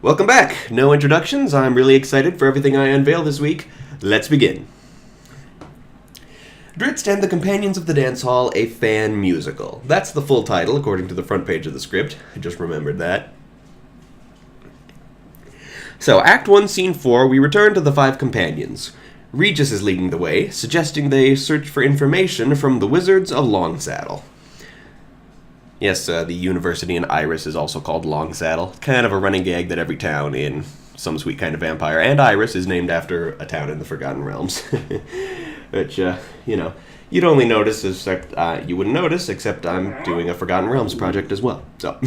Welcome back. No introductions. I'm really excited for everything I unveil this week. Let's begin. Dritz and the Companions of the Dance Hall, a fan musical. That's the full title, according to the front page of the script. I just remembered that. So, Act 1, Scene 4, we return to the five companions. Regis is leading the way, suggesting they search for information from the Wizards of Longsaddle. Yes, the university in Iris is also called Longsaddle. Kind of a running gag that every town in Some Sweet Kind of Vampire and Iris is named after a town in the Forgotten Realms. Which, you'd only notice, except you wouldn't notice, except I'm doing a Forgotten Realms project as well. So,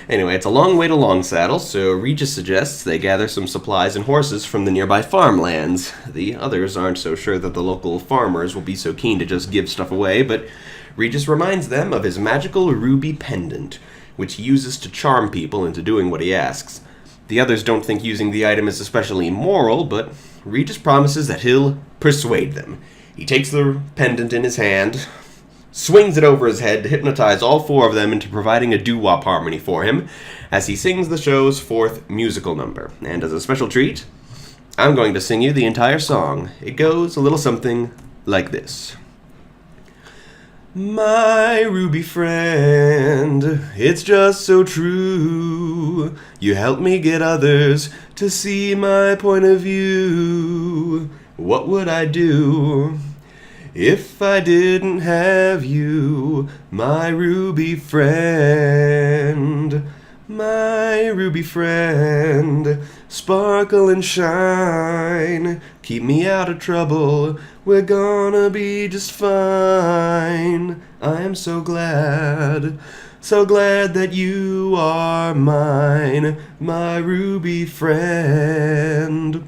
anyway, it's a long way to Longsaddle, so Regis suggests they gather some supplies and horses from the nearby farmlands. The others aren't so sure that the local farmers will be so keen to just give stuff away, but Regis reminds them of his magical ruby pendant, which he uses to charm people into doing what he asks. The others don't think using the item is especially moral, but Regis promises that he'll persuade them. He takes the pendant in his hand, swings it over his head to hypnotize all four of them into providing a doo-wop harmony for him as he sings the show's fourth musical number. And as a special treat, I'm going to sing you the entire song. It goes a little something like this. My ruby friend, it's just so true. You help me get others to see my point of view. What would I do if I didn't have you, my ruby friend? My ruby friend, sparkle and shine. Keep me out of trouble, we're gonna be just fine. I am so glad that you are mine, my ruby friend.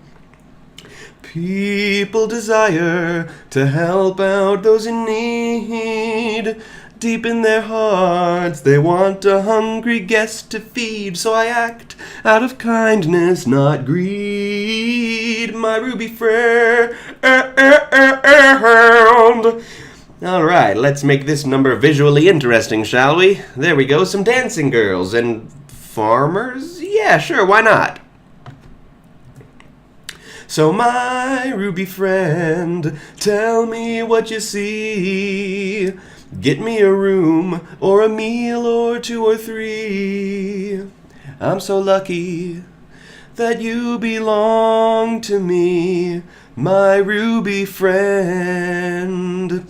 People desire to help out those in need. Deep in their hearts, they want a hungry guest to feed, so I act out of kindness, not greed, my ruby friend. Alright, let's make this number visually interesting, shall we? There we go, some dancing girls and farmers? Yeah, sure, why not? So my ruby friend, tell me what you see. Get me a room, or a meal, or 2 or 3. I'm so lucky that you belong to me, my ruby friend.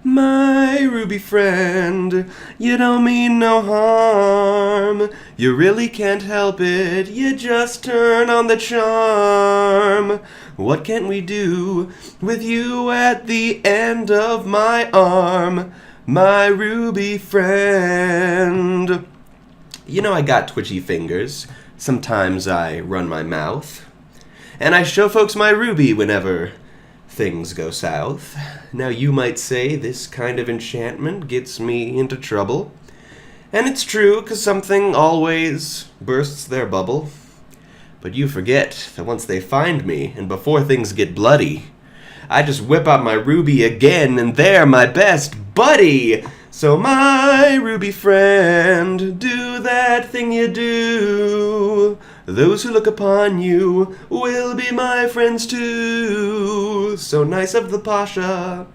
My ruby friend, you don't mean no harm. You really can't help it, you just turn on the charm. What can we do with you at the end of my arm, my ruby friend? You know I got twitchy fingers. Sometimes I run my mouth. And I show folks my ruby whenever things go south. Now you might say this kind of enchantment gets me into trouble. And it's true, 'cause something always bursts their bubble. But you forget that once they find me, and before things get bloody, I just whip out my ruby again, and they're my best buddy. So my ruby friend, do that thing you do. Those who look upon you will be my friends too. So nice of the Pasha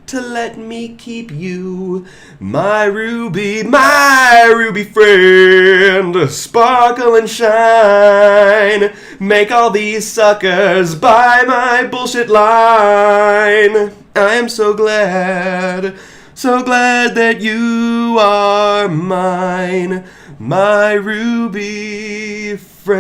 to let me keep you, my ruby friend. Sparkle and shine, make all these suckers buy my bullshit line. I am so glad that you are mine, my ruby friend.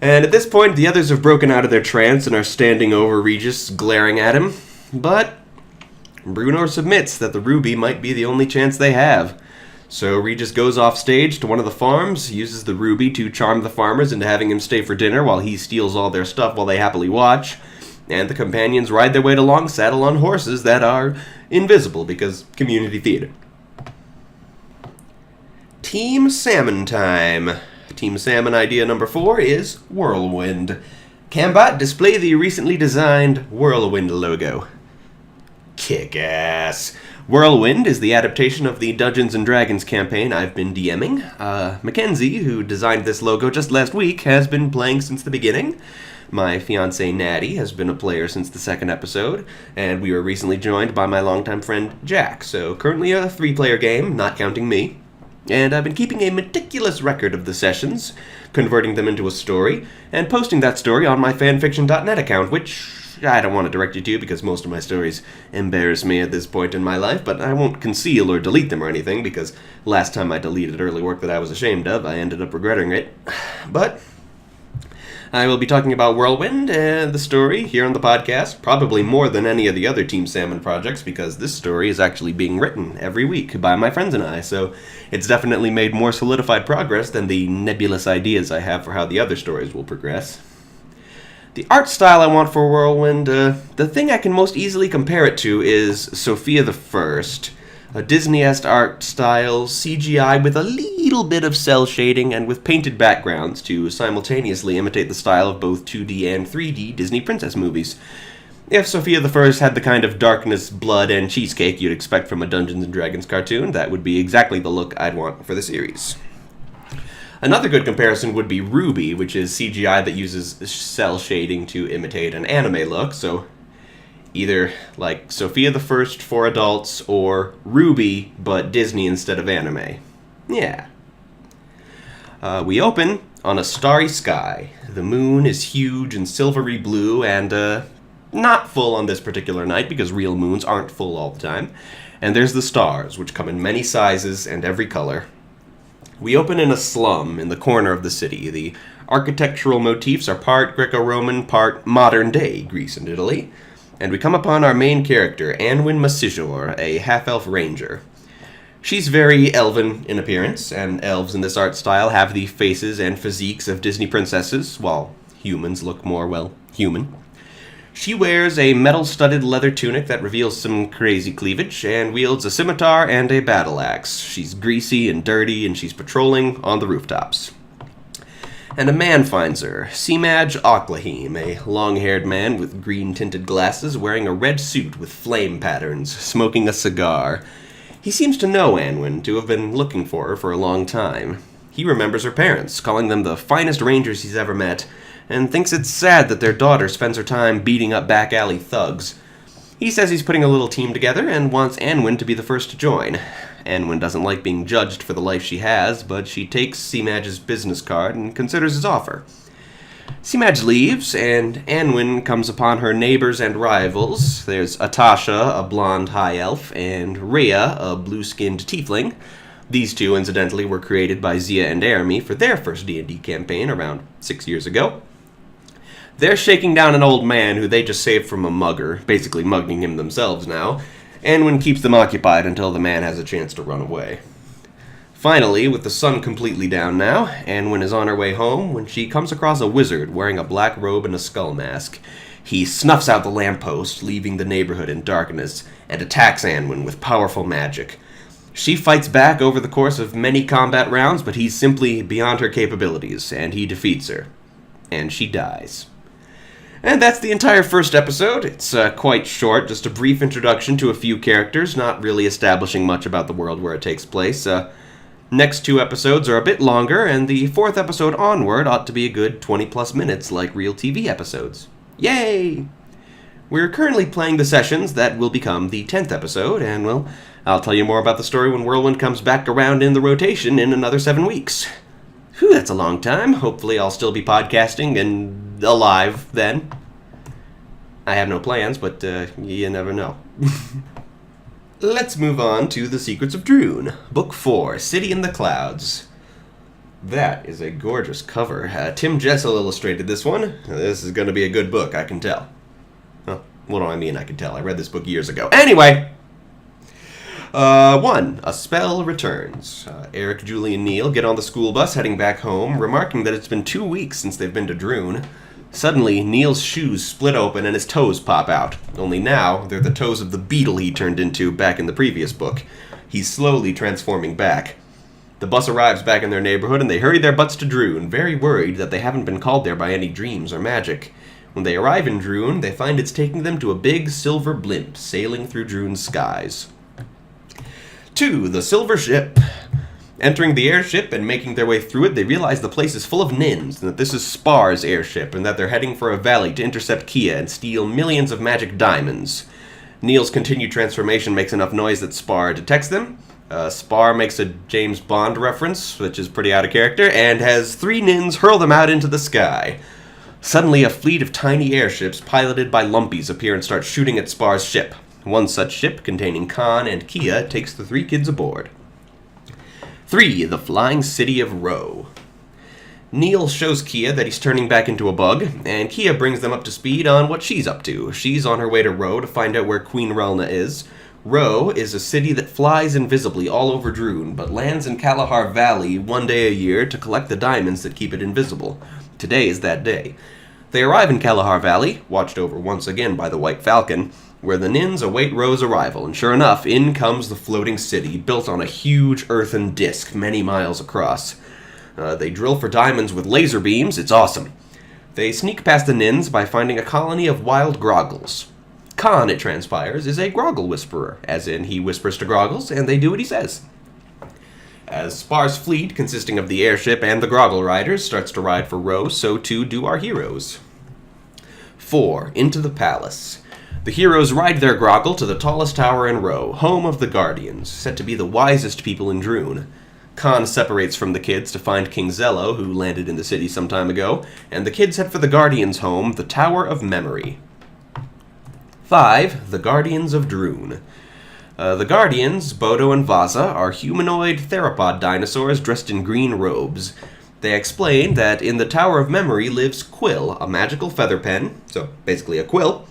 And at this point, the others have broken out of their trance and are standing over Regis, glaring at him. But Bruno submits that the ruby might be the only chance they have. So Regis goes off stage to one of the farms, uses the ruby to charm the farmers into having him stay for dinner while he steals all their stuff while they happily watch. And the companions ride their way to Longsaddle on horses that are invisible because community theater. Team Salmon time. Team Salmon idea number 4 is Whirlwind. Cambot, display the recently designed Whirlwind logo. kick-ass. Whirlwind is the adaptation of the Dungeons & Dragons campaign I've been DMing. Mackenzie, who designed this logo just last week, has been playing since the beginning. My fiancée Natty has been a player since the second episode, and we were recently joined by my longtime friend Jack, so currently a 3-player game, not counting me. And I've been keeping a meticulous record of the sessions, converting them into a story, and posting that story on my fanfiction.net account, which I don't want to direct you to because most of my stories embarrass me at this point in my life, but I won't conceal or delete them or anything because last time I deleted early work that I was ashamed of, I ended up regretting it. But I will be talking about Whirlwind and the story here on the podcast, probably more than any of the other Team Salmon projects because this story is actually being written every week by my friends and I, so it's definitely made more solidified progress than the nebulous ideas I have for how the other stories will progress. The art style I want for Whirlwind, the thing I can most easily compare it to is Sophia the First, a Disney-esque art style, CGI with a little bit of cell shading and with painted backgrounds to simultaneously imitate the style of both 2D and 3D Disney princess movies. If Sophia the First had the kind of darkness, blood, and cheesecake you'd expect from a Dungeons & Dragons cartoon, that would be exactly the look I'd want for the series. Another good comparison would be Ruby, which is CGI that uses cell shading to imitate an anime look, so either like Sophia the First for adults or Ruby, but Disney instead of anime. Yeah. We open on a starry sky. The moon is huge and silvery blue and not full on this particular night because real moons aren't full all the time. And there's the stars, which come in many sizes and every color. We open in a slum in the corner of the city. The architectural motifs are part Greco-Roman, part modern-day Greece and Italy. And we come upon our main character, Anwin Masijor, a half-elf ranger. She's very elven in appearance, and elves in this art style have the faces and physiques of Disney princesses, while humans look more, well, human. She wears a metal-studded leather tunic that reveals some crazy cleavage, and wields a scimitar and a battle axe. She's greasy and dirty, and she's patrolling on the rooftops. And a man finds her, Simaj Ocklahim, a long-haired man with green-tinted glasses wearing a red suit with flame patterns, smoking a cigar. He seems to know Anwin, to have been looking for her for a long time. He remembers her parents, calling them the finest rangers he's ever met, and thinks it's sad that their daughter spends her time beating up back-alley thugs. He says he's putting a little team together and wants Anwin to be the first to join. Anwin doesn't like being judged for the life she has, but she takes Simaj's business card and considers his offer. Simaj leaves, and Anwin comes upon her neighbors and rivals. There's Atasha, a blonde high elf, and Rhea, a blue-skinned tiefling. These two, incidentally, were created by Zia and Arami for their first D&D campaign around 6 years ago. They're shaking down an old man who they just saved from a mugger, basically mugging him themselves now. Anwin keeps them occupied until the man has a chance to run away. Finally, with the sun completely down now, Anwin is on her way home when she comes across a wizard wearing a black robe and a skull mask. He snuffs out the lamppost, leaving the neighborhood in darkness, and attacks Anwin with powerful magic. She fights back over the course of many combat rounds, but he's simply beyond her capabilities, and he defeats her. And she dies. And that's the entire first episode. It's quite short, just a brief introduction to a few characters, not really establishing much about the world where it takes place. Next 2 episodes are a bit longer, and the 4th episode onward ought to be a good 20-plus minutes like real TV episodes. Yay! We're currently playing the sessions that will become the 10th episode, and, well, I'll tell you more about the story when Whirlwind comes back around in the rotation in another 7 weeks. Whew, that's a long time. Hopefully I'll still be podcasting and alive then. I have no plans, but you never know. Let's move on to The Secrets of Droon, Book 4, City in the Clouds. That is a gorgeous cover. Tim Jessel illustrated this one. This is going to be a good book, I can tell. Well, what do I mean I can tell? I read this book years ago. Anyway! 1. A spell returns. Eric, Julie, and Neil get on the school bus heading back home, remarking that it's been 2 weeks since they've been to Droon. Suddenly, Neil's shoes split open and his toes pop out. Only now, they're the toes of the beetle he turned into back in the previous book. He's slowly transforming back. The bus arrives back in their neighborhood and they hurry their butts to Droon, very worried that they haven't been called there by any dreams or magic. When they arrive in Droon, they find it's taking them to a big silver blimp sailing through Droon's skies. 2. The Silver Ship. Entering the airship and making their way through it, they realize the place is full of Nins, and that this is Spar's airship, and that they're heading for a valley to intercept Kia and steal millions of magic diamonds. Neil's continued transformation makes enough noise that Spar detects them. Spar makes a James Bond reference, which is pretty out of character, and has 3 Nins hurl them out into the sky. Suddenly, a fleet of tiny airships piloted by Lumpies appear and start shooting at Spar's ship. One such ship, containing Khan and Kia, takes the 3 kids aboard. 3. The Flying City of Ro. Neil shows Kia that he's turning back into a bug, and Kia brings them up to speed on what she's up to. She's on her way to Ro to find out where Queen Relna is. Ro is a city that flies invisibly all over Droon, but lands in Kalahar Valley one day a year to collect the diamonds that keep it invisible. Today is that day. They arrive in Kalahar Valley, watched over once again by the White Falcon, where the Nins await Ro's arrival, and sure enough, in comes the floating city, built on a huge earthen disc many miles across. They drill for diamonds with laser beams. It's awesome. They sneak past the Nins by finding a colony of wild groggles. Khan, it transpires, is a groggle whisperer, as in he whispers to groggles, and they do what he says. As Spar's fleet, consisting of the airship and the groggle riders, starts to ride for Ro, so too do our heroes. 4. Into the palace. The heroes ride their groggle to the tallest tower in Ro, home of the Guardians, said to be the wisest people in Droon. Khan separates from the kids to find King Zello, who landed in the city some time ago, and the kids head for the Guardians' home, the Tower of Memory. 5. The Guardians of Droon. The Guardians, Bodo and Vaza, are humanoid theropod dinosaurs dressed in green robes. They explain that in the Tower of Memory lives Quill, a magical feather pen, so basically a quill,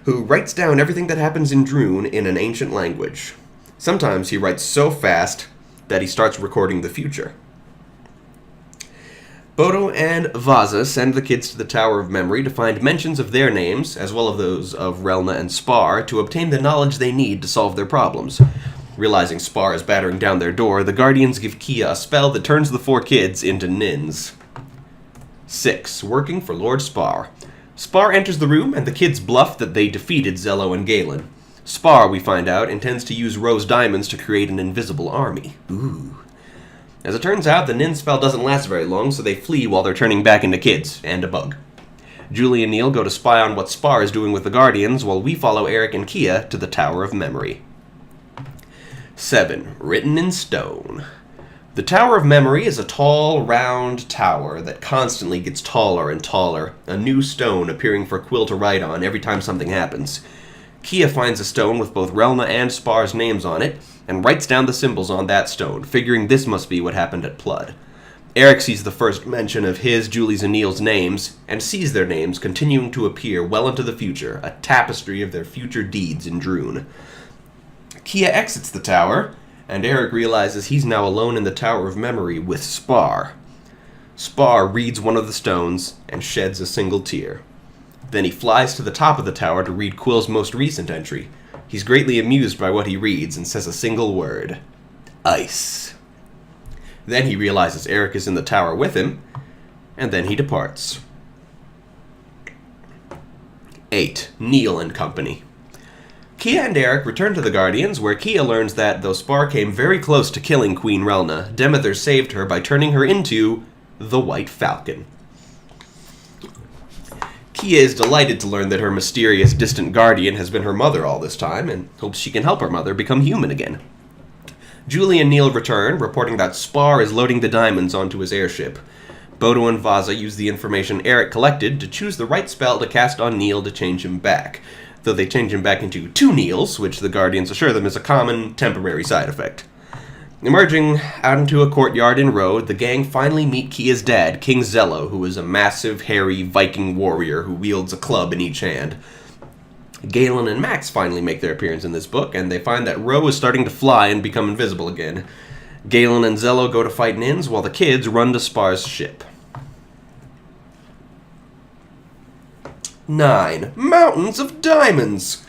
who writes down everything that happens in Droon in an ancient language. Sometimes he writes so fast that he starts recording the future. Bodo and Vaza send the kids to the Tower of Memory to find mentions of their names, as well as those of Relna and Spar, to obtain the knowledge they need to solve their problems. Realizing Spar is battering down their door, the Guardians give Kia a spell that turns the 4 kids into Nins. 6. Working for Lord Spar. Spar enters the room, and the kids bluff that they defeated Zello and Galen. Spar, we find out, intends to use Ro's diamonds to create an invisible army. Ooh. As it turns out, the Nin spell doesn't last very long, so they flee while they're turning back into kids, and a bug. Julie and Neil go to spy on what Spar is doing with the Guardians, while we follow Eric and Kia to the Tower of Memory. 7. Written in stone. The Tower of Memory is a tall, round tower that constantly gets taller and taller, a new stone appearing for Quill to write on every time something happens. Kia finds a stone with both Relna and Spar's names on it, and writes down the symbols on that stone, figuring this must be what happened at Plud. Eric sees the first mention of his, Julie's, and Neil's names, and sees their names continuing to appear well into the future, a tapestry of their future deeds in Droon. Kia exits the tower, and Eric realizes he's now alone in the Tower of Memory with Spar. Spar reads one of the stones and sheds a single tear. Then he flies to the top of the tower to read Quill's most recent entry. He's greatly amused by what he reads and says a single word: ice. Then he realizes Eric is in the tower with him, and then he departs. 8. Neil and Company. Kia and Eric return to the Guardians, where Kia learns that, though Spar came very close to killing Queen Relna, Demether saved her by turning her into the White Falcon. Kia is delighted to learn that her mysterious, distant guardian has been her mother all this time, and hopes she can help her mother become human again. Julie and Neil return, reporting that Spar is loading the diamonds onto his airship. Bodo and Vaza use the information Eric collected to choose the right spell to cast on Neil to change him back, though they change him back into 2 Neils, which the Guardians assure them is a common, temporary side effect. Emerging out into a courtyard in Ro, the gang finally meet Kia's dad, King Zello, who is a massive, hairy Viking warrior who wields a club in each hand. Galen and Max finally make their appearance in this book, and they find that Ro is starting to fly and become invisible again. Galen and Zello go to fight Nins, while the kids run to Spar's ship. 9. Mountains of Diamonds!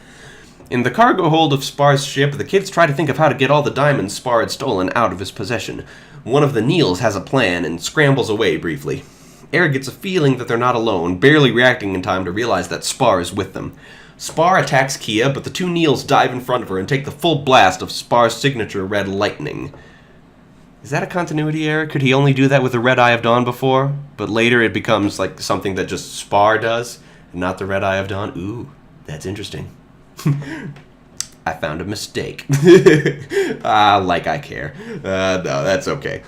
In the cargo hold of Spar's ship, the kids try to think of how to get all the diamonds Spar had stolen out of his possession. One of the Neils has a plan and scrambles away briefly. Eric gets a feeling that they're not alone, barely reacting in time to realize that Spar is with them. Spar attacks Kia, but the two Neils dive in front of her and take the full blast of Spar's signature red lightning. Is that a continuity error? Could he only do that with the Red Eye of Dawn before? But later it becomes like something that just Spar does, and not the Red Eye of Dawn? Ooh, that's interesting. I found a mistake. Like I care. No, that's okay.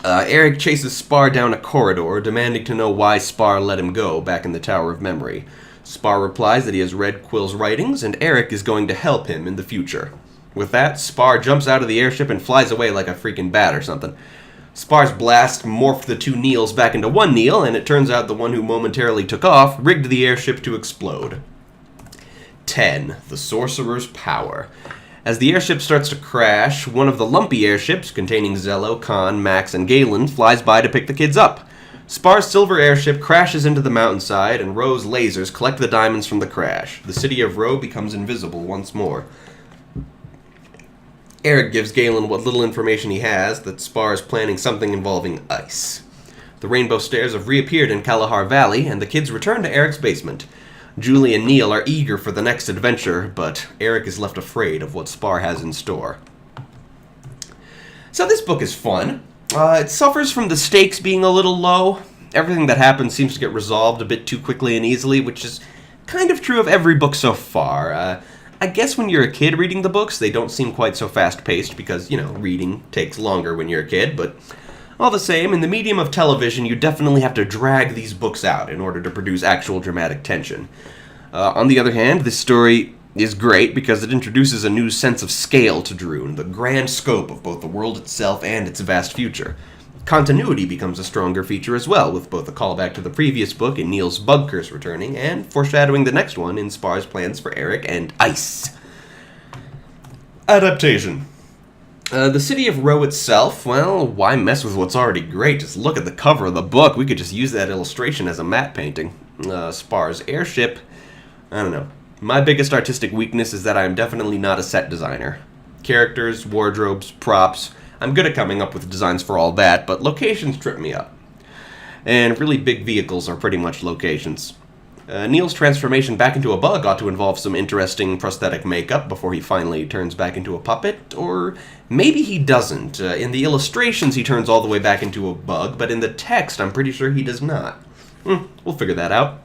Eric chases Spar down a corridor, demanding to know why Spar let him go back in the Tower of Memory. Spar replies that he has read Quill's writings, and Eric is going to help him in the future. With that, Spar jumps out of the airship and flies away like a freaking bat or something. Spar's blast morphed the two Neils back into one Neil, and it turns out the one who momentarily took off rigged the airship to explode. 10. The Sorcerer's Power. As the airship starts to crash, one of the lumpy airships, containing Zello, Khan, Max, and Galen, flies by to pick the kids up. Spar's silver airship crashes into the mountainside, and Ro's lasers collect the diamonds from the crash. The city of Ro becomes invisible once more. Eric gives Galen what little information he has that Spar is planning something involving ice. The rainbow stairs have reappeared in Kalahar Valley, and the kids return to Eric's basement. Julie and Neil are eager for the next adventure, but Eric is left afraid of what Spar has in store. So this book is fun. It suffers from the stakes being a little low. Everything that happens seems to get resolved a bit too quickly and easily, which is kind of true of every book so far. I guess when you're a kid reading the books, they don't seem quite so fast-paced because, reading takes longer when you're a kid, but all the same, in the medium of television, you definitely have to drag these books out in order to produce actual dramatic tension. On the other hand, this story is great because it introduces a new sense of scale to Droon, the grand scope of both the world itself and its vast future. Continuity becomes a stronger feature as well, with both a callback to the previous book in Neil's bug curse returning, and foreshadowing the next one in Spar's plans for Eric and ice. Adaptation. The city of Ro itself, well, why mess with what's already great? Just look at the cover of the book. We could just use that illustration as a matte painting. Spar's airship, I don't know. My biggest artistic weakness is that I am definitely not a set designer. Characters, wardrobes, props, I'm good at coming up with designs for all that, but locations trip me up. And really big vehicles are pretty much locations. Neil's transformation back into a bug ought to involve some interesting prosthetic makeup before he finally turns back into a puppet, or maybe he doesn't. In the illustrations he turns all the way back into a bug, but in the text I'm pretty sure he does not. We'll figure that out.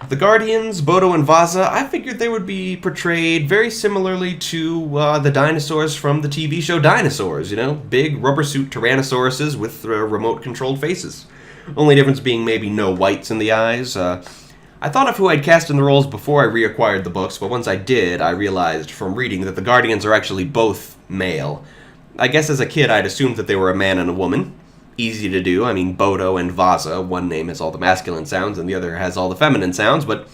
The Guardians, Bodo and Vaza, I figured they would be portrayed very similarly to the dinosaurs from the TV show Dinosaurs, big rubber suit tyrannosauruses with remote-controlled faces. Only difference being maybe no whites in the eyes. I thought of who I'd cast in the roles before I reacquired the books, but once I did, I realized from reading that the Guardians are actually both male. I guess as a kid I'd assumed that they were a man and a woman. Easy to do. I mean, Bodo and Vaza, one name has all the masculine sounds and the other has all the feminine sounds, but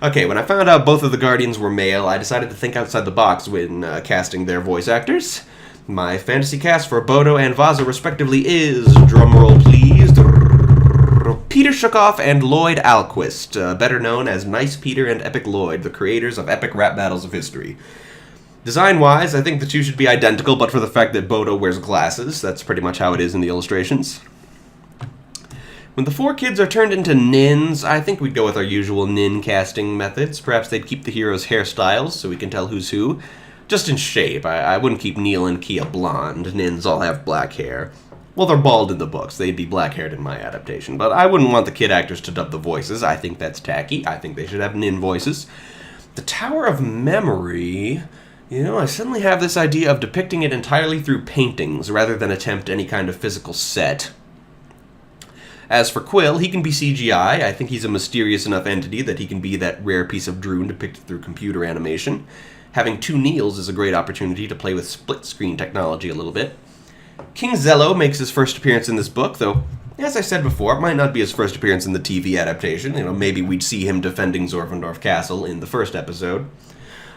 okay, when I found out both of the Guardians were male, I decided to think outside the box when casting their voice actors. My fantasy cast for Bodo and Vaza respectively is, drumroll please, Peter Shukoff and Lloyd Alquist, better known as Nice Peter and Epic Lloyd, the creators of epic rap battles of history. Design-wise, I think the two should be identical, but for the fact that Bodo wears glasses. That's pretty much how it is in the illustrations. When the four kids are turned into Nins, I think we'd go with our usual Nin casting methods. Perhaps they'd keep the heroes' hairstyles so we can tell who's who. Just in shape. I wouldn't keep Neil and Kia blonde. Nins all have black hair. Well, they're bald in the books. They'd be black-haired in my adaptation. But I wouldn't want the kid actors to dub the voices. I think that's tacky. I think they should have Nin voices. The Tower of Memory... I suddenly have this idea of depicting it entirely through paintings rather than attempt any kind of physical set. As for Quill, he can be CGI. I think he's a mysterious enough entity that he can be that rare piece of Droon depicted through computer animation. Having two Neils is a great opportunity to play with split-screen technology a little bit. King Zello makes his first appearance in this book, though, as I said before, it might not be his first appearance in the TV adaptation. Maybe we'd see him defending Zorfendorf Castle in the first episode.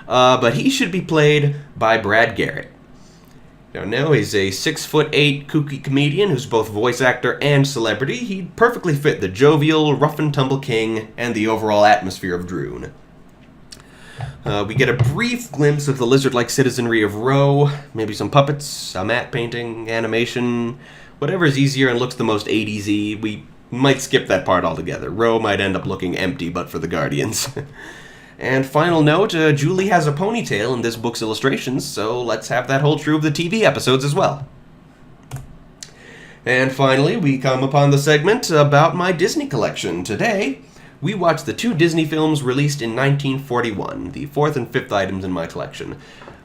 But he should be played by Brad Garrett. Now he's a 6'8" kooky comedian who's both voice actor and celebrity. He'd perfectly fit the jovial, rough-and-tumble king and the overall atmosphere of Droon. We get a brief glimpse of the lizard-like citizenry of Ro, maybe some puppets, a matte painting, animation, whatever is easier and looks the most 80s-y. We might skip that part altogether. Row might end up looking empty, but for the Guardians. And final note, Julie has a ponytail in this book's illustrations, so let's have that hold true of the TV episodes as well. And finally, we come upon the segment about my Disney collection. Today, we watch the 2 Disney films released in 1941, the 4th and 5th items in my collection.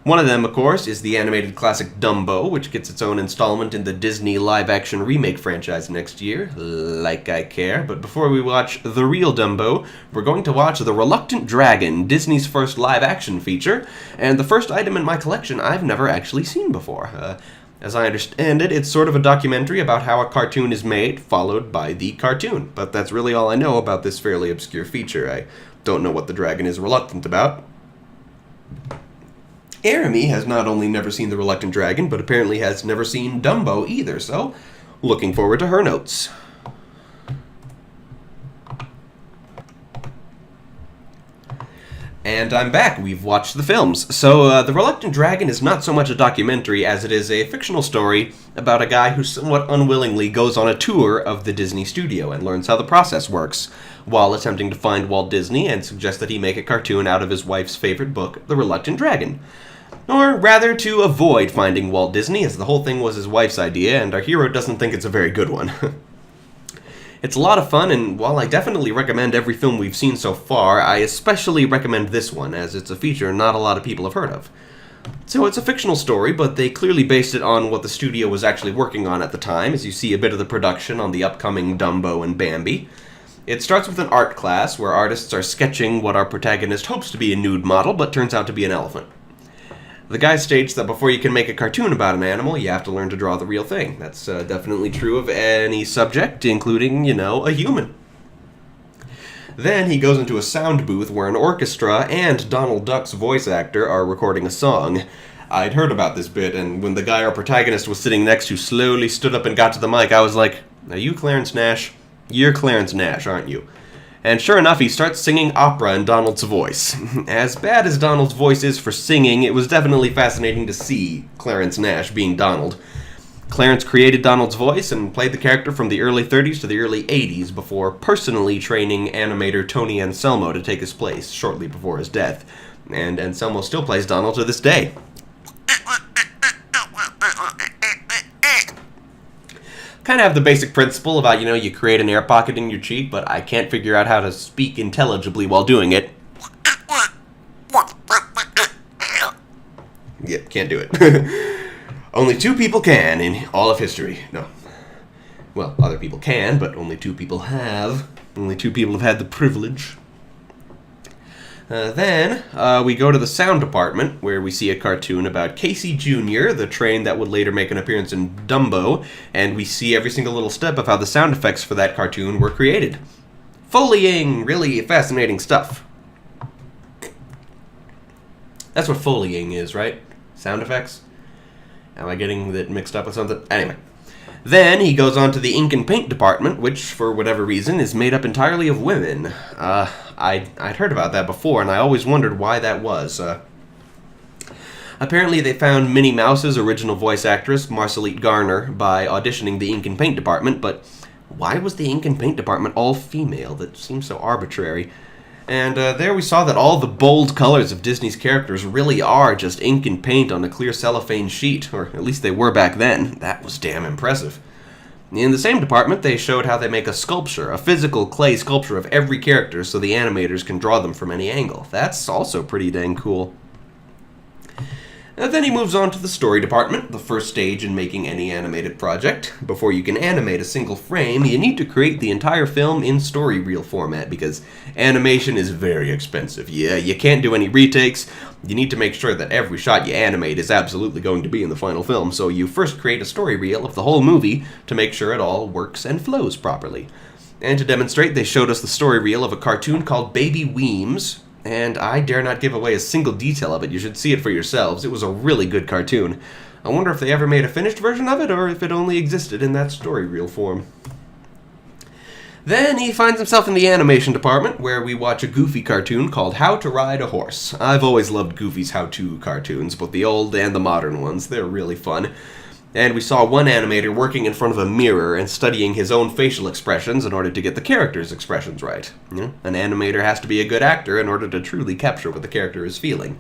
One of them, of course, is the animated classic Dumbo, which gets its own installment in the Disney live-action remake franchise next year. Like I care. But before we watch the real Dumbo, we're going to watch The Reluctant Dragon, Disney's first live-action feature, and the first item in my collection I've never actually seen before. As I understand it, it's sort of a documentary about how a cartoon is made, followed by the cartoon. But that's really all I know about this fairly obscure feature. I don't know what the dragon is reluctant about. Aramy has not only never seen The Reluctant Dragon, but apparently has never seen Dumbo either, so looking forward to her notes. And I'm back. We've watched the films. So, The Reluctant Dragon is not so much a documentary as it is a fictional story about a guy who somewhat unwillingly goes on a tour of the Disney studio and learns how the process works, while attempting to find Walt Disney and suggest that he make a cartoon out of his wife's favorite book, The Reluctant Dragon. Or rather, to avoid finding Walt Disney, as the whole thing was his wife's idea, and our hero doesn't think it's a very good one. It's a lot of fun, and while I definitely recommend every film we've seen so far, I especially recommend this one, as it's a feature not a lot of people have heard of. So it's a fictional story, but they clearly based it on what the studio was actually working on at the time, as you see a bit of the production on the upcoming Dumbo and Bambi. It starts with an art class, where artists are sketching what our protagonist hopes to be a nude model, but turns out to be an elephant. The guy states that before you can make a cartoon about an animal, you have to learn to draw the real thing. That's definitely true of any subject, including, a human. Then he goes into a sound booth where an orchestra and Donald Duck's voice actor are recording a song. I'd heard about this bit, and when the guy our protagonist was sitting next to slowly stood up and got to the mic, I was like, "Are you Clarence Nash? You're Clarence Nash, aren't you?" And sure enough, he starts singing opera in Donald's voice. As bad as Donald's voice is for singing, it was definitely fascinating to see Clarence Nash being Donald. Clarence created Donald's voice and played the character from the early 30s to the early 80s before personally training animator Tony Anselmo to take his place shortly before his death. And Anselmo still plays Donald to this day. Kind of have the basic principle about, you create an air pocket in your cheek, but I can't figure out how to speak intelligibly while doing it. Yeah, can't do it. Only 2 people can in all of history. No. Well, other people can, but only 2 people have. Only 2 people have had the privilege. Then we go to the sound department, where we see a cartoon about Casey Jr., the train that would later make an appearance in Dumbo, and we see every single little step of how the sound effects for that cartoon were created. Foleying! Really fascinating stuff. That's what Foleying is, right? Sound effects? Am I getting that mixed up with something? Anyway. Then he goes on to the ink and paint department, which, for whatever reason, is made up entirely of women. I'd heard about that before, and I always wondered why that was. Apparently they found Minnie Mouse's original voice actress, Marcelite Garner, by auditioning the ink and paint department, but why was the ink and paint department all female? That seems so arbitrary. And there we saw that all the bold colors of Disney's characters really are just ink and paint on a clear cellophane sheet, or at least they were back then. That was damn impressive. In the same department, they showed how they make a sculpture, a physical clay sculpture of every character so the animators can draw them from any angle. That's also pretty dang cool. And then he moves on to the story department, the first stage in making any animated project. Before you can animate a single frame, you need to create the entire film in story reel format, because animation is very expensive. Yeah, you can't do any retakes. You need to make sure that every shot you animate is absolutely going to be in the final film, so you first create a story reel of the whole movie to make sure it all works and flows properly. And to demonstrate, they showed us the story reel of a cartoon called Baby Weems, and I dare not give away a single detail of it. You should see it for yourselves. It was a really good cartoon. I wonder if they ever made a finished version of it, or if it only existed in that story reel form. Then he finds himself in the animation department, where we watch a Goofy cartoon called How to Ride a Horse. I've always loved Goofy's how-to cartoons, both the old and the modern ones. They're really fun. And we saw one animator working in front of a mirror and studying his own facial expressions in order to get the character's expressions right. You know, an animator has to be a good actor in order to truly capture what the character is feeling.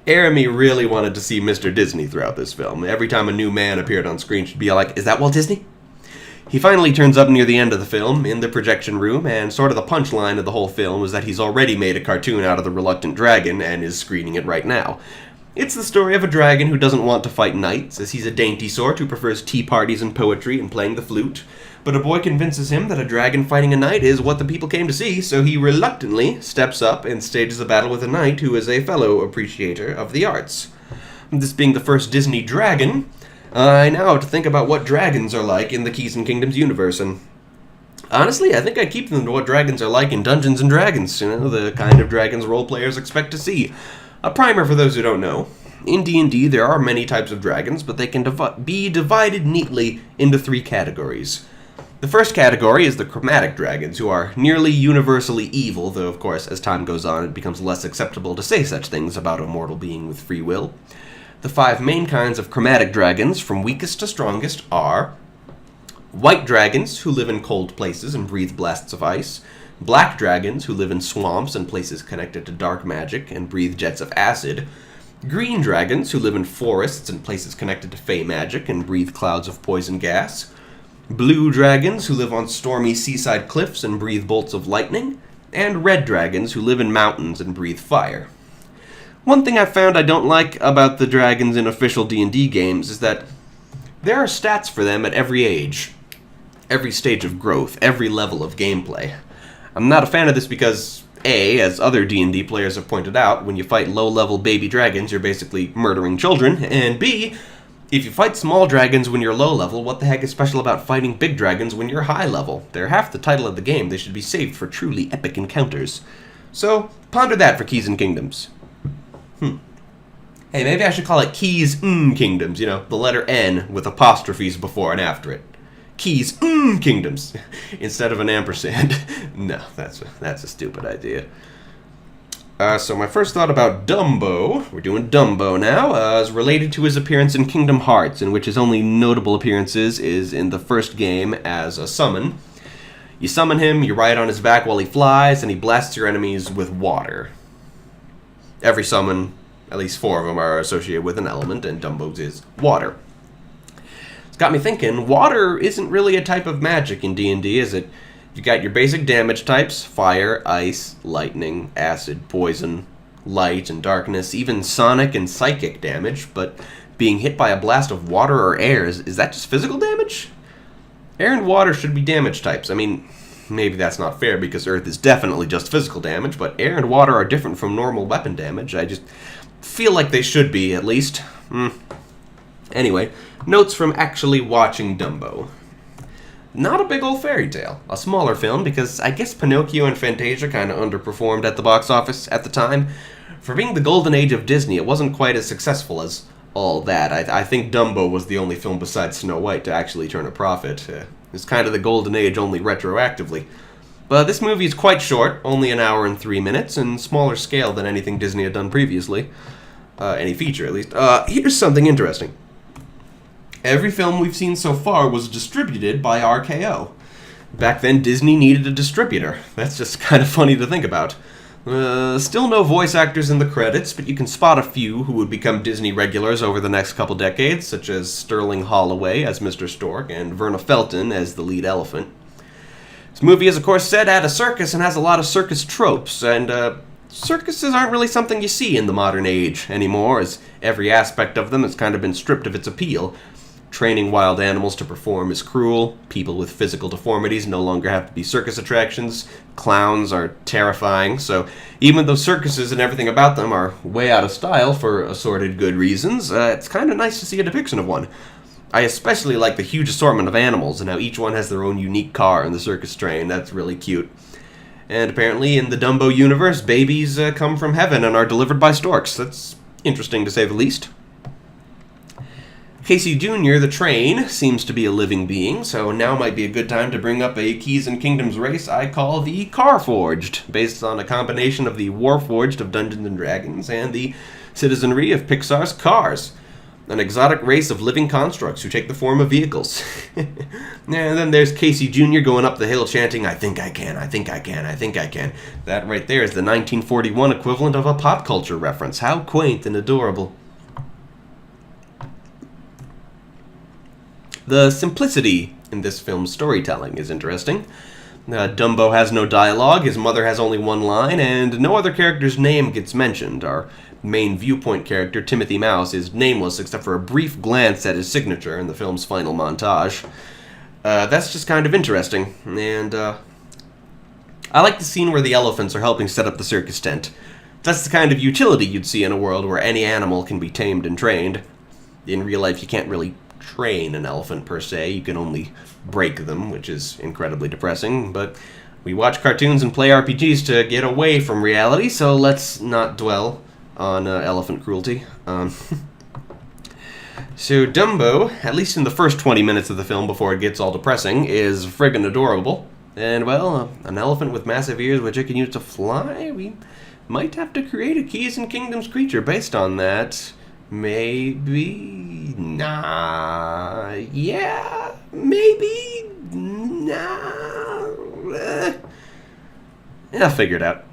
Arami really wanted to see Mr. Disney throughout this film. Every time a new man appeared on screen, she'd be like, "Is that Walt Disney?" He finally turns up near the end of the film, in the projection room, and sort of the punchline of the whole film is that he's already made a cartoon out of the reluctant dragon and is screening it right now. It's the story of a dragon who doesn't want to fight knights, as he's a dainty sort who prefers tea parties and poetry and playing the flute. But a boy convinces him that a dragon fighting a knight is what the people came to see, so he reluctantly steps up and stages a battle with a knight who is a fellow appreciator of the arts. This being the first Disney dragon, I now have to think about what dragons are like in the Keys and Kingdoms universe, and honestly, I think I'd keep them to what dragons are like in Dungeons & Dragons, you know, the kind of dragons role players expect to see. A primer for those who don't know. In D&D, there are many types of dragons, but they can be divided neatly into 3 categories. The first category is the chromatic dragons, who are nearly universally evil, though of course, as time goes on, it becomes less acceptable to say such things about a mortal being with free will. The 5 main kinds of chromatic dragons, from weakest to strongest, are white dragons, who live in cold places and breathe blasts of ice; black dragons, who live in swamps and places connected to dark magic and breathe jets of acid; green dragons, who live in forests and places connected to fey magic and breathe clouds of poison gas; blue dragons, who live on stormy seaside cliffs and breathe bolts of lightning; and red dragons, who live in mountains and breathe fire. One thing I've found I don't like about the dragons in official D&D games is that there are stats for them at every age, every stage of growth, every level of gameplay. I'm not a fan of this because, A, as other D&D players have pointed out, when you fight low-level baby dragons, you're basically murdering children, and B, if you fight small dragons when you're low-level, what the heck is special about fighting big dragons when you're high-level? They're half the title of the game. They should be saved for truly epic encounters. So, ponder that for Keys and Kingdoms. Hey, maybe I should call it Keys Kingdoms, you know, the letter N with apostrophes before and after it. Keys Kingdoms, instead of an ampersand. No, that's a stupid idea. So my first thought about Dumbo, we're doing Dumbo now, is related to his appearance in Kingdom Hearts, in which his only notable appearances is in the first game as a summon. You summon him, you ride on his back while he flies, and he blasts your enemies with water. Every summon, at least 4 of them, are associated with an element, and Dumbo's is water. It's got me thinking, water isn't really a type of magic in D&D, is it? You got your basic damage types: fire, ice, lightning, acid, poison, light, and darkness, even sonic and psychic damage, but being hit by a blast of water or air, is that just physical damage? Air and water should be damage types. I mean, maybe that's not fair because Earth is definitely just physical damage, but air and water are different from normal weapon damage. I just feel like they should be, at least. Anyway, notes from actually watching Dumbo. Not a big old fairy tale. A smaller film because I guess Pinocchio and Fantasia kind of underperformed at the box office at the time. For being the golden age of Disney, it wasn't quite as successful as all that. I think Dumbo was the only film besides Snow White to actually turn a profit. It's kind of the golden age only retroactively. But this movie is quite short, only an hour and 3 minutes, and smaller scale than anything Disney had done previously. Any feature, at least. Here's something interesting. Every film we've seen so far was distributed by RKO. Back then, Disney needed a distributor. That's just kind of funny to think about. Still no voice actors in the credits, but you can spot a few who would become Disney regulars over the next couple decades, such as Sterling Holloway as Mr. Stork and Verna Felton as the lead elephant. This movie is, of course, set at a circus and has a lot of circus tropes, and circuses aren't really something you see in the modern age anymore, as every aspect of them has kind of been stripped of its appeal. Training wild animals to perform is cruel. People with physical deformities no longer have to be circus attractions. Clowns are terrifying. So even though circuses and everything about them are way out of style for assorted good reasons, it's kind of nice to see a depiction of one. I especially like the huge assortment of animals and how each one has their own unique car in the circus train. That's really cute. And apparently in the Dumbo universe, babies come from heaven and are delivered by storks. That's interesting to say the least. Casey Jr., the train, seems to be a living being, so now might be a good time to bring up a Keys and Kingdoms race I call the Carforged, based on a combination of the Warforged of Dungeons & Dragons and the citizenry of Pixar's Cars. an exotic race of living constructs who take the form of vehicles. And then there's Casey Jr. going up the hill chanting, "I think I can, I think I can, I think I can." That right there is the 1941 equivalent of a pop culture reference. How quaint and adorable. The simplicity in this film's storytelling is interesting. Dumbo has no dialogue, his mother has only one line, and no other character's name gets mentioned. Our main viewpoint character, Timothy Mouse, is nameless except for a brief glance at his signature in the film's final montage. That's just kind of interesting, and I like the scene where the elephants are helping set up the circus tent. That's the kind of utility you'd see in a world where any animal can be tamed and trained. In real life, you can't really train an elephant per se, you can only break them, which is incredibly depressing, but we watch cartoons and play RPGs to get away from reality, so let's not dwell on elephant cruelty. So Dumbo, at least in the first 20 minutes of the film before it gets all depressing, is friggin' adorable. And, well, an elephant with massive ears which it can use to fly? We might have to create a Keys and Kingdoms creature based on that. Maybe? Nah. Yeah? Maybe? Nah. I'll figure it out.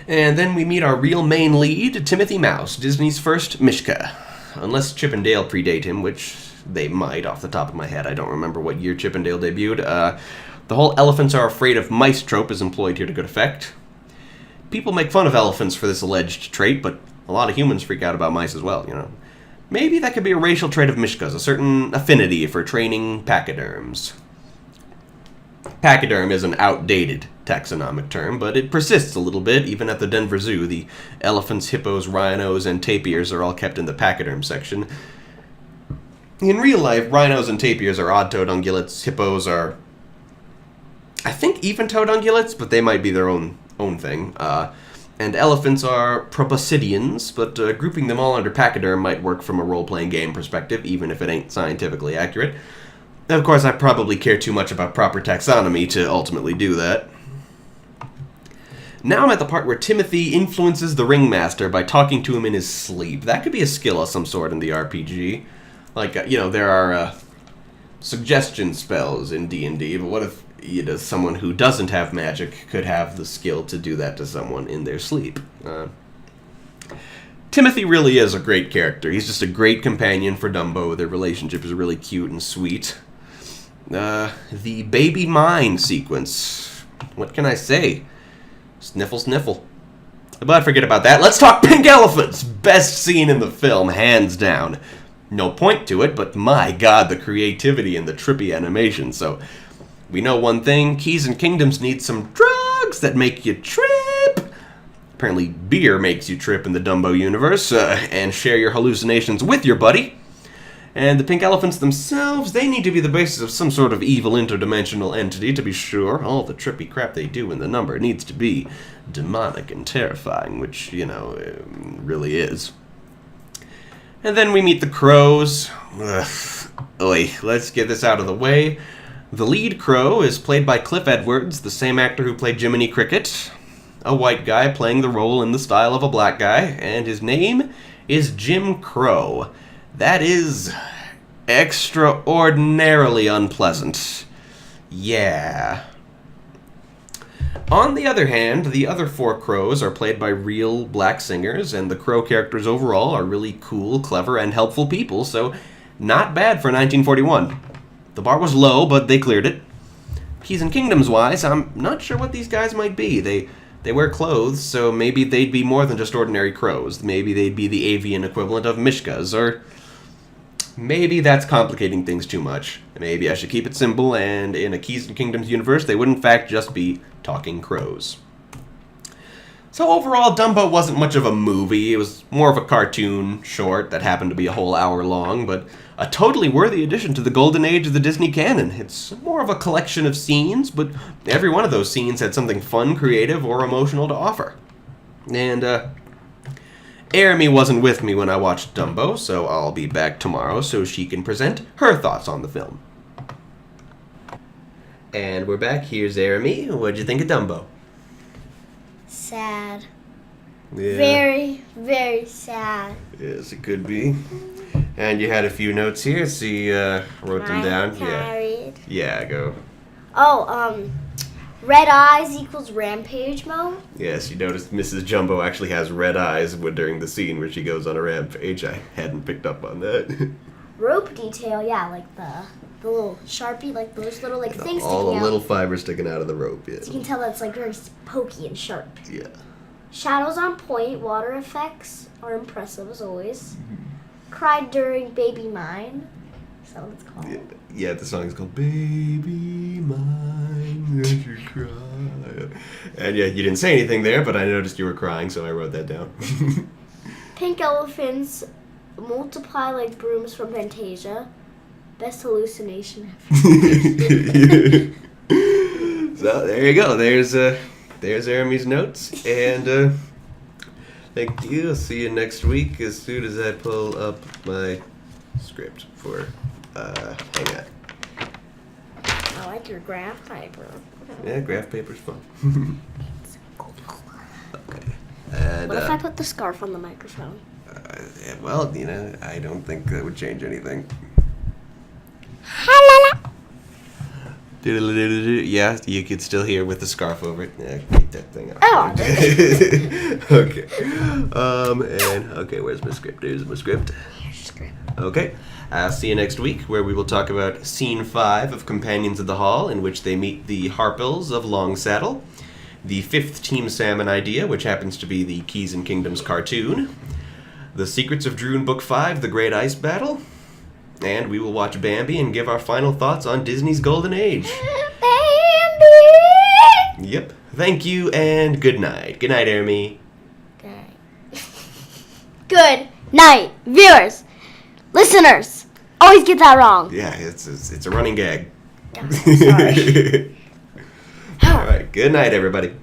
And then we meet our real main lead, Timothy Mouse, Disney's first Mishka. Unless Chip and Dale predate him, which they might, off the top of my head. I don't remember what year Chip and Dale debuted. The whole elephants are afraid of mice trope is employed here to good effect. People make fun of elephants for this alleged trait, but a lot of humans freak out about mice as well, you know. Maybe that could be a racial trait of Mishka's, a certain affinity for training pachyderms. Pachyderm is an outdated taxonomic term, but it persists a little bit, even at the Denver Zoo. The elephants, hippos, rhinos, and tapirs are all kept in the pachyderm section. In real life, rhinos and tapirs are odd-toed ungulates. Hippos are, I think, even-toed ungulates, but they might be their own thing. And elephants are proboscideans, but grouping them all under pachyderm might work from a role-playing game perspective, even if it ain't scientifically accurate. Of course, I probably care too much about proper taxonomy to ultimately do that. Now I'm at the part where Timothy influences the ringmaster by talking to him in his sleep. That could be a skill of some sort in the RPG. Like, there are suggestion spells in D&D, but what if someone who doesn't have magic could have the skill to do that to someone in their sleep? Timothy really is a great character. He's just a great companion for Dumbo. Their relationship is really cute and sweet. The baby mine sequence. What can I say? Sniffle, sniffle. But forget about that. Let's talk pink elephants! Best scene in the film, hands down. No point to it, but my god, the creativity and the trippy animation. So, we know one thing. Keys and Kingdoms need some drugs that make you trip. Apparently beer makes you trip in the Dumbo universe, and share your hallucinations with your buddy. And the pink elephants themselves, they need to be the basis of some sort of evil interdimensional entity, to be sure. All the trippy crap they do in the number needs to be demonic and terrifying, which, it really is. And then we meet the crows. Let's get this out of the way. The lead crow is played by Cliff Edwards, the same actor who played Jiminy Cricket. A white guy playing the role in the style of a black guy, and his name is Jim Crow. That is extraordinarily unpleasant. Yeah. On the other hand, the other four crows are played by real black singers, and the crow characters overall are really cool, clever, and helpful people, so not bad for 1941. The bar was low, but they cleared it. Keys and Kingdoms-wise, I'm not sure what these guys might be. They wear clothes, so maybe they'd be more than just ordinary crows. Maybe they'd be the avian equivalent of Mishkas, or maybe that's complicating things too much. Maybe I should keep it simple, and in a Keys and Kingdoms universe, they would in fact just be talking crows. So overall, Dumbo wasn't much of a movie. It was more of a cartoon short that happened to be a whole hour long, but a totally worthy addition to the golden age of the Disney canon. It's more of a collection of scenes, but every one of those scenes had something fun, creative, or emotional to offer. And, Amy wasn't with me when I watched Dumbo, so I'll be back tomorrow so she can present her thoughts on the film. And we're back. Here's Amy. What'd you think of Dumbo? Sad. Yeah. Very, Very sad. Yes, it could be. And you had a few notes here, so you wrote them down. Can I read? Yeah, go. Oh, red eyes equals rampage mode. Yes, you noticed Mrs. Jumbo actually has red eyes during the scene where she goes on a rampage. I hadn't picked up on that. Rope detail, yeah, like the little Sharpie, like those little things sticking out. All the little fibers sticking out of the rope, yeah. So you can tell that's like very pokey and sharp. Yeah. Shadows on point, water effects are impressive as always. Cried during Baby Mine. Is that what it's called? Yeah, the song is called Baby Mine, Let You Cry. And yeah, you didn't say anything there, but I noticed you were crying, so I wrote that down. Pink elephants multiply like brooms from Fantasia. Best hallucination ever. So there you go. There's Jeremy's notes, and thank you. I'll see you next week as soon as I pull up my script for hang on. I like your graph paper. Yeah, graph paper's fun. Okay. And what if I put the scarf on the microphone? yeah, well, I don't think that would change anything. Yeah, you could still hear with the scarf over it. Yeah, keep that thing up. Oh. Okay. And okay, where's my script? Here's my script. Here's your script. Okay. I'll see you next week, where we will talk about Scene 5 of Companions of the Hall, in which they meet the Harpels of Long Saddle, the 5th Team Salmon idea, which happens to be the Keys and Kingdoms cartoon, The Secrets of Droon Book 5, The Great Ice Battle, and we will watch Bambi and give our final thoughts on Disney's Golden Age. Bambi! Yep. Thank you, and good night. Good night, Jeremy. Good night. Good night, viewers, listeners. Always get that wrong. Yeah, it's a running gag. Sorry. All right. Good night, everybody.